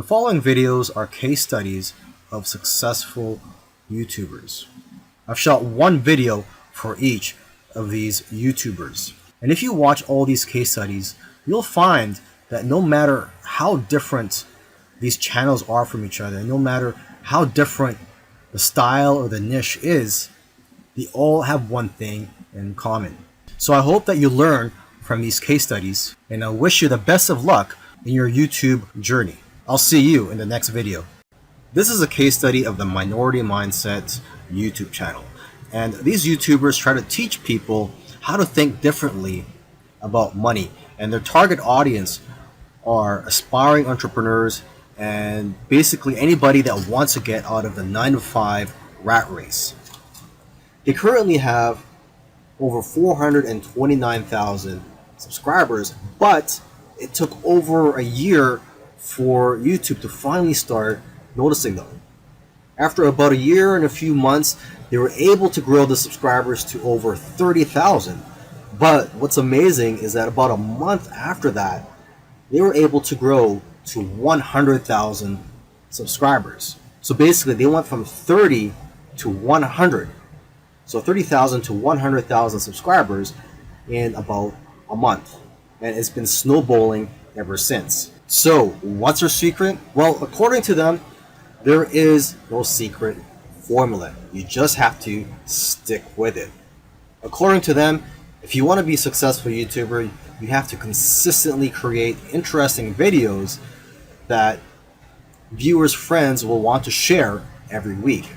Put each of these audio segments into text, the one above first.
The following videos are case studies of successful YouTubers. I've shot one video for each of these YouTubers. And if you watch all these case studies, you'll find that no matter how different these channels are from each other, no matter how different the style or the niche is, they all have one thing in common. So I hope that you learn from these case studies, and I wish you the best of luck in your YouTube journey. I'll see you in the next video. This is a case study of the Minority Mindset YouTube channel. And these YouTubers try to teach people how to think differently about money. And their target audience are aspiring entrepreneurs and basically anybody that wants to get out of the 9-to-5 rat race. They currently have over 429,000 subscribers, but it took over a year for YouTube to finally start noticing them. After about a year and a few months, they were able to grow the subscribers to over 30,000. But what's amazing is that about a month after that, they were able to grow to 100,000 subscribers. So basically, they went from 30 to 100. So 30,000 to 100,000 subscribers in about a month. And it's been snowballing ever since. So what's their secret? Well, according to them, there is no secret formula. You just have to stick with it. According to them, if you want to be a successful YouTuber, you have to consistently create interesting videos that viewers' friends will want to share every week.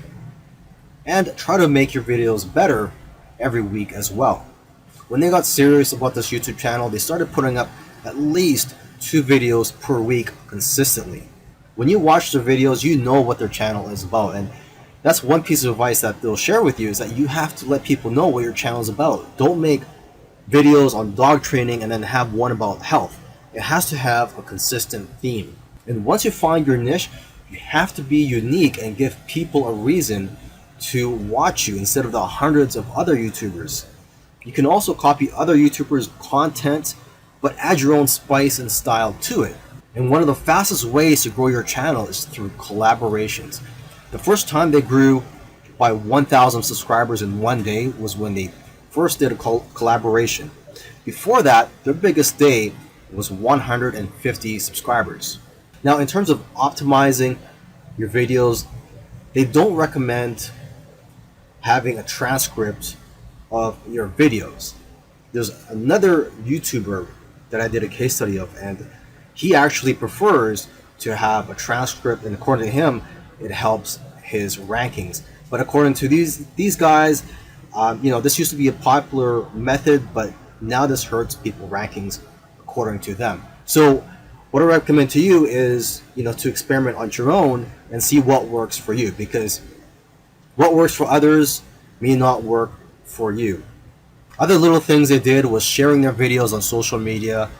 And try to make your videos better every week as well. When they got serious about this YouTube channel, they started putting up at least 2 videos per week consistently. When you watch their videos, you know what their channel is about, and that's one piece of advice that they'll share with you, is that you have to let people know what your channel is about. Don't make videos on dog training and then have one about health. It has to have a consistent theme. And once you find your niche, you have to be unique and give people a reason to watch you instead of the hundreds of other YouTubers. You can also copy other YouTubers' content, but add your own spice and style to it. And one of the fastest ways to grow your channel is through collaborations. The first time they grew by 1,000 subscribers in one day was when they first did a collaboration. Before that, their biggest day was 150 subscribers. Now, in terms of optimizing your videos, they don't recommend having a transcript of your videos. There's another YouTuber that I did a case study of, and he actually prefers to have a transcript, and according to him, it helps his rankings. But according to these guys, this used to be a popular method, but now this hurts people rankings according to them. So what I recommend to you is, to experiment on your own and see what works for you, because what works for others may not work for you. Other little things they did was sharing their videos on social media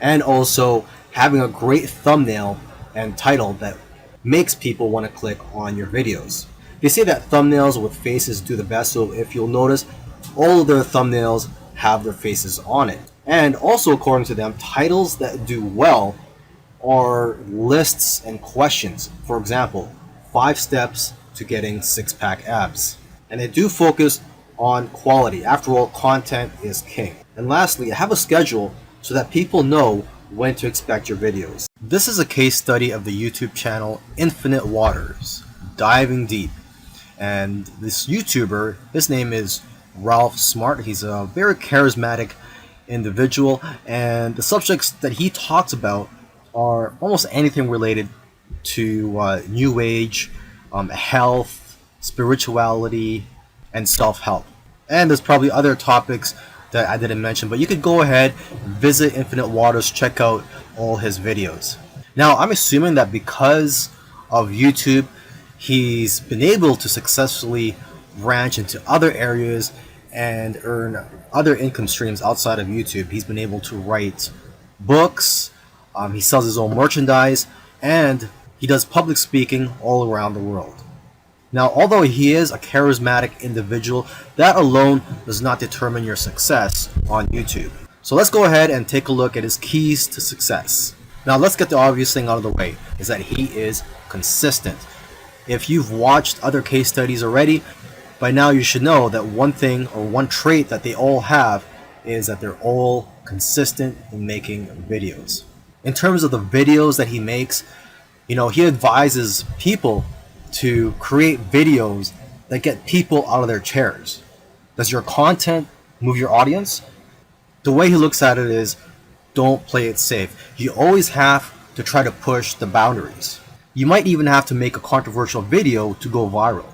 and also having a great thumbnail and title that makes people want to click on your videos. They say that thumbnails with faces do the best, so if you'll notice, all of their thumbnails have their faces on it. And also, according to them, titles that do well are lists and questions. For example, 5 steps to getting 6-pack abs. And they do focus on quality. After all, content is king. And lastly, have a schedule so that people know when to expect your videos. This is a case study of the YouTube channel Infinite Waters, diving deep. And this YouTuber, his name is Ralph Smart. He's a very charismatic individual, and the subjects that he talks about are almost anything related to New Age, health, spirituality, and self-help. And there's probably other topics that I didn't mention, but you could go ahead, visit Infinite Waters, check out all his videos. Now, I'm assuming that because of YouTube, he's been able to successfully branch into other areas and earn other income streams outside of YouTube. He's been able to write books, he sells his own merchandise, and he does public speaking all around the world. Now, although he is a charismatic individual, that alone does not determine your success on YouTube. So let's go ahead and take a look at his keys to success. Now let's get the obvious thing out of the way, is that he is consistent. If you've watched other case studies already, by now you should know that one thing or one trait that they all have is that they're all consistent in making videos. In terms of the videos that he makes, he advises people to create videos that get people out of their chairs. Does your content move your audience? The way he looks at it is, don't play it safe. You always have to try to push the boundaries. You might even have to make a controversial video to go viral.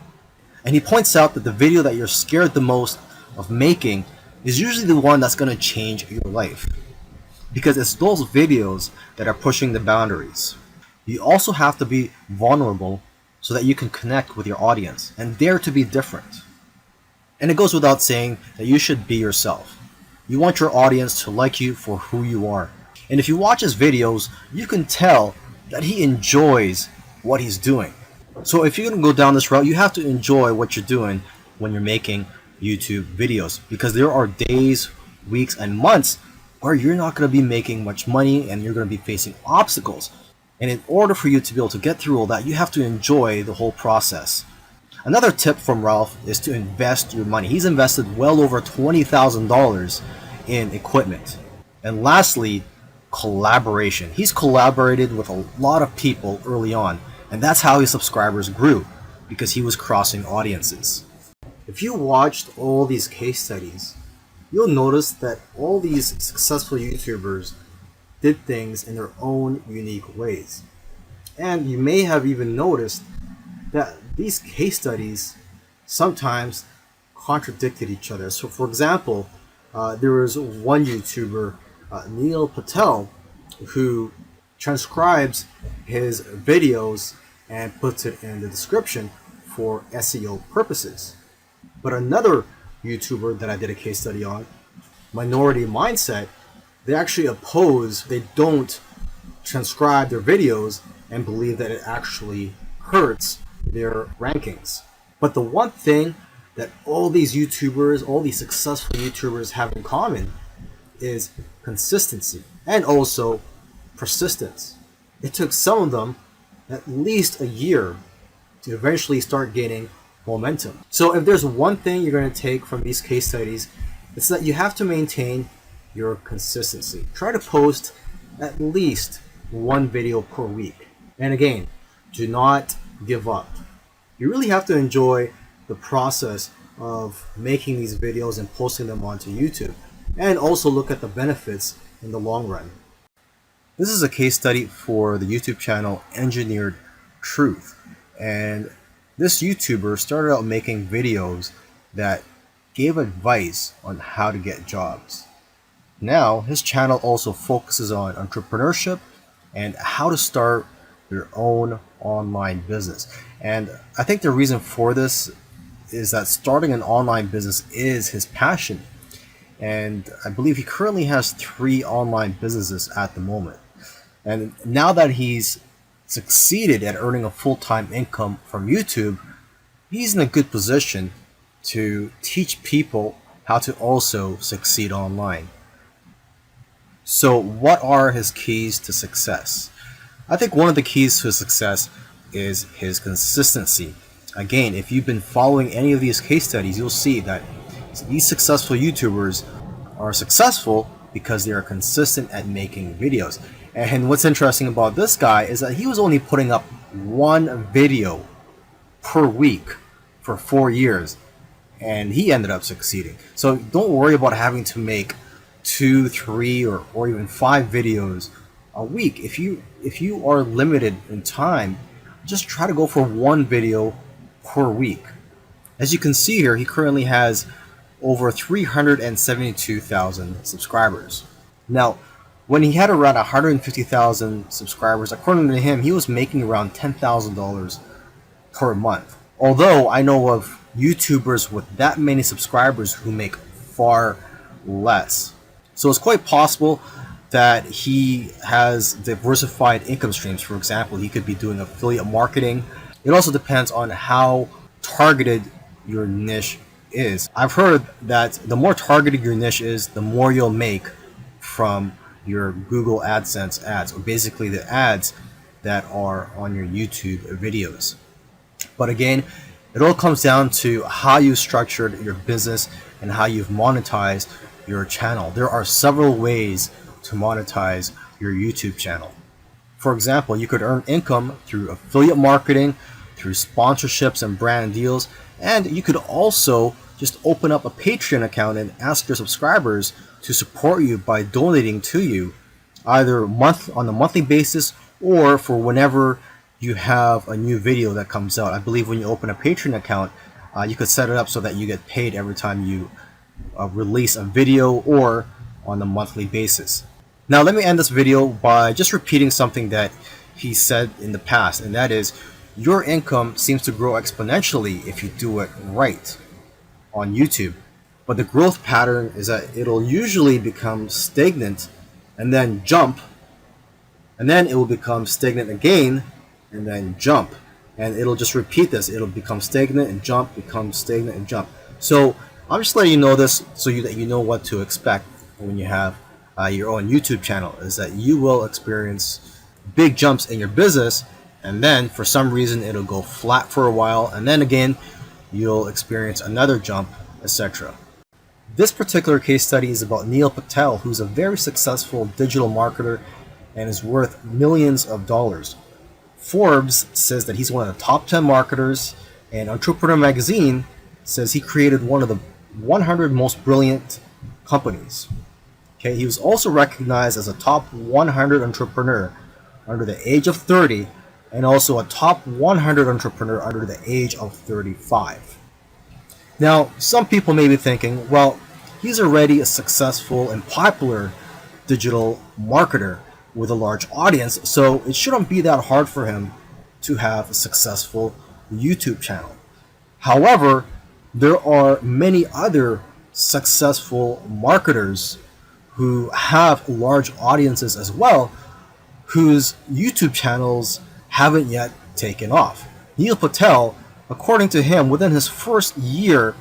And he points out that the video that you're scared the most of making is usually the one that's going to change your life, because it's those videos that are pushing the boundaries. You also have to be vulnerable so that you can connect with your audience and dare to be different. And it goes without saying that you should be yourself. You want your audience to like you for who you are. And if you watch his videos, you can tell that he enjoys what he's doing. So if you're going to go down this route, you have to enjoy what you're doing when you're making YouTube videos, because there are days, weeks, and months where you're not going to be making much money and you're going to be facing obstacles. And in order for you to be able to get through all that, you have to enjoy the whole process. Another tip from Ralph is to invest your money. He's invested well over $20,000 in equipment. And lastly, collaboration. He's collaborated with a lot of people early on, and that's how his subscribers grew, because he was crossing audiences. If you watched all these case studies, you'll notice that all these successful YouTubers did things in their own unique ways. And you may have even noticed that these case studies sometimes contradicted each other. So for example, there was one YouTuber, Neil Patel, who transcribes his videos and puts it in the description for SEO purposes. But another YouTuber that I did a case study on, Minority Mindset, they actually oppose, they don't transcribe their videos and believe that it actually hurts their rankings. But the one thing that all these YouTubers, all these successful YouTubers have in common is consistency and also persistence. It took some of them at least a year to eventually start gaining momentum. So if there's one thing you're going to take from these case studies, it's that you have to maintain your consistency. Try to post at least one video per week. And again, do not give up. You really have to enjoy the process of making these videos and posting them onto YouTube, and also look at the benefits in the long run. This is a case study for the YouTube channel Engineered Truth, and this YouTuber started out making videos that gave advice on how to get jobs. Now his channel also focuses on entrepreneurship and how to start your own online business. And I think the reason for this is that starting an online business is his passion. And I believe he currently has 3 online businesses at the moment. And now that he's succeeded at earning a full-time income from YouTube, he's in a good position to teach people how to also succeed online. So what are his keys to success? I think one of the keys to success is his consistency. Again, if you've been following any of these case studies, you'll see that these successful YouTubers are successful because they are consistent at making videos. And what's interesting about this guy is that he was only putting up one video per week for 4 years, and he ended up succeeding. So don't worry about having to make 2, 3, or even 5 videos a week. If you are limited in time, just try to go for 1 video per week. As you can see here, he currently has over 372,000 subscribers. Now, when he had around 150,000 subscribers, according to him, he was making around $10,000 per month. Although I know of YouTubers with that many subscribers who make far less. So it's quite possible that he has diversified income streams. For example, he could be doing affiliate marketing. It also depends on how targeted your niche is. I've heard that the more targeted your niche is, the more you'll make from your Google AdSense ads, or basically the ads that are on your YouTube videos. But again, it all comes down to how you structured your business and how you've monetized your channel. There are several ways to monetize your YouTube channel. For example, you could earn income through affiliate marketing, through sponsorships and brand deals, and you could also just open up a Patreon account and ask your subscribers to support you by donating to you either on a monthly basis or for whenever you have a new video that comes out. I believe when you open a Patreon account, you could set it up so that you get paid every time you release a video or on a monthly basis. Now let me end this video by just repeating something that he said in the past, and that is, your income seems to grow exponentially if you do it right on YouTube. But the growth pattern is that it'll usually become stagnant and then jump, and then it will become stagnant again and then jump, and it'll just repeat this. It'll become stagnant and jump, become stagnant and jump. So I'm just letting you know this so that you know what to expect when you have your own YouTube channel, is that you will experience big jumps in your business, and then for some reason it'll go flat for a while, and then again you'll experience another jump, etc. This particular case study is about Neil Patel, who's a very successful digital marketer and is worth millions of dollars. Forbes says that he's one of the top 10 marketers, and Entrepreneur Magazine says he created one of the 100 most brilliant companies. Okay, he was also recognized as a top 100 entrepreneur under the age of 30, and also a top 100 entrepreneur under the age of 35. Now, some people may be thinking, well, he's already a successful and popular digital marketer with a large audience, so it shouldn't be that hard for him to have a successful YouTube channel. However, there are many other successful marketers who have large audiences as well, whose YouTube channels haven't yet taken off. Neil Patel, according to him, within his first year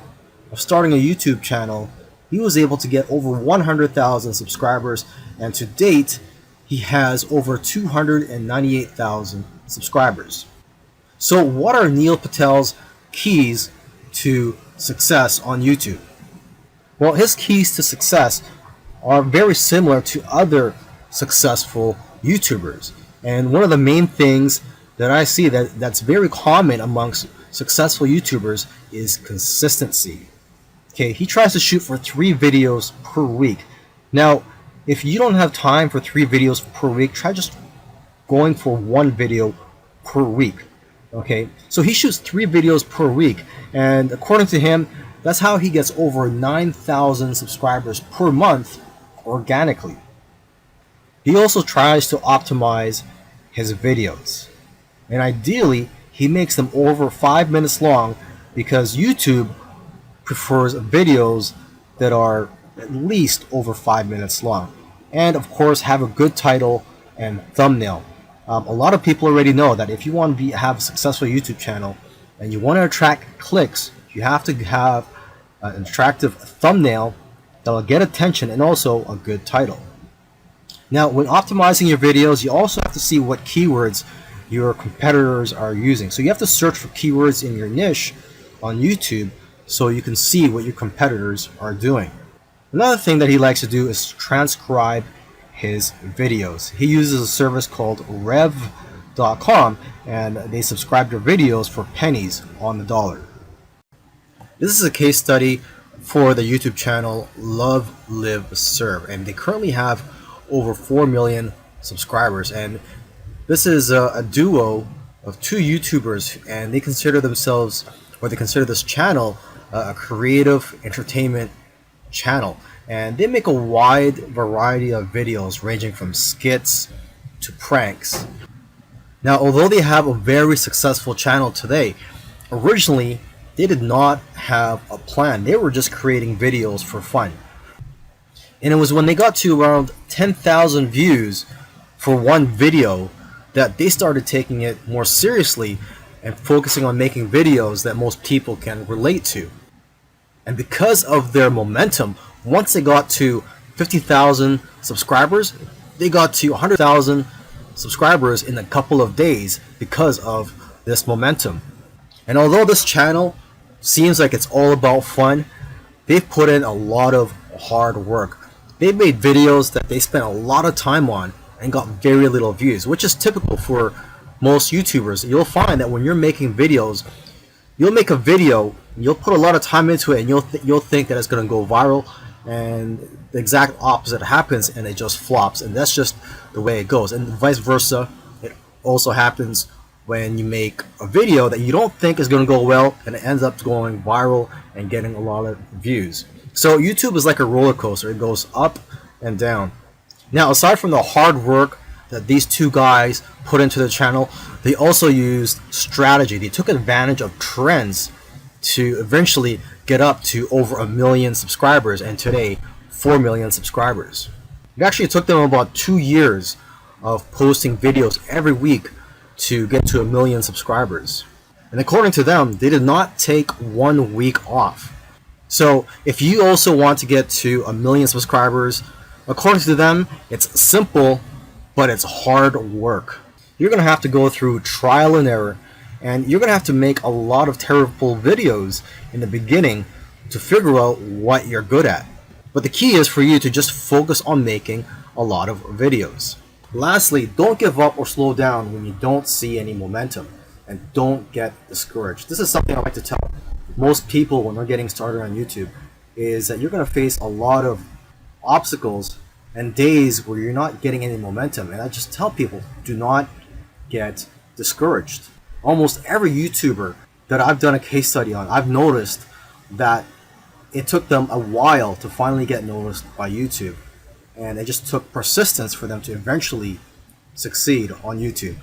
of starting a YouTube channel, he was able to get over 100,000 subscribers, and to date, he has over 298,000 subscribers. So what are Neil Patel's keys to success on YouTube? Well, his keys to success are very similar to other successful YouTubers. And one of the main things that I see that's very common amongst successful YouTubers is consistency. Okay, he tries to shoot for 3 videos per week. Now, if you don't have time for 3 videos per week, try just going for 1 video per week. Okay, so he shoots 3 videos per week, and according to him, that's how he gets over 9,000 subscribers per month organically. He also tries to optimize his videos, and ideally he makes them over 5 minutes long, because YouTube prefers videos that are at least over 5 minutes long, and of course have a good title and thumbnail. A lot of people already know that if you want to have a successful YouTube channel and you want to attract clicks, you have to have an attractive thumbnail that will get attention, and also a good title. Now, when optimizing your videos, you also have to see what keywords your competitors are using. So you have to search for keywords in your niche on YouTube so you can see what your competitors are doing. Another thing that he likes to do is transcribe his videos. He uses a service called rev.com, and they subscribe their videos for pennies on the dollar. This is a case study for the YouTube channel Love, Live, Serve, and they currently have over 4 million subscribers. And this is a duo of 2 YouTubers, and they consider themselves, or they consider this channel, a creative entertainment channel. And they make a wide variety of videos ranging from skits to pranks. Now, although they have a very successful channel today, originally they did not have a plan. They were just creating videos for fun. And it was when they got to around 10,000 views for one video that they started taking it more seriously and focusing on making videos that most people can relate to. And because of their momentum, once they got to 50,000 subscribers, they got to 100,000 subscribers in a couple of days because of this momentum. And although this channel seems like it's all about fun, they've put in a lot of hard work. They've made videos that they spent a lot of time on and got very little views, which is typical for most YouTubers. You'll find that when you're making videos, you'll make a video, you'll put a lot of time into it, and you'll think that it's going to go viral, and the exact opposite happens and it just flops. And that's just the way it goes. And vice versa, it also happens when you make a video that you don't think is going to go well and it ends up going viral and getting a lot of views. So YouTube is like a roller coaster. It goes up and down. Now, aside from the hard work that these two guys put into the channel, they also used strategy. They took advantage of trends to eventually get up to over 1 million subscribers, and today 4 million subscribers. It actually took them about 2 years of posting videos every week to get to 1 million subscribers. And according to them, they did not take 1 week off. So if you also want to get to 1 million subscribers, according to them, it's simple, but it's hard work. You're going to have to go through trial and error, and you're going to have to make a lot of terrible videos in the beginning to figure out what you're good at. But the key is for you to just focus on making a lot of videos. Lastly, don't give up or slow down when you don't see any momentum, and don't get discouraged. This is something I like to tell most people when they're getting started on YouTube, is that you're going to face a lot of obstacles and days where you're not getting any momentum. And I just tell people, do not get discouraged. Almost every YouTuber that I've done a case study on, I've noticed that it took them a while to finally get noticed by YouTube. And it just took persistence for them to eventually succeed on YouTube.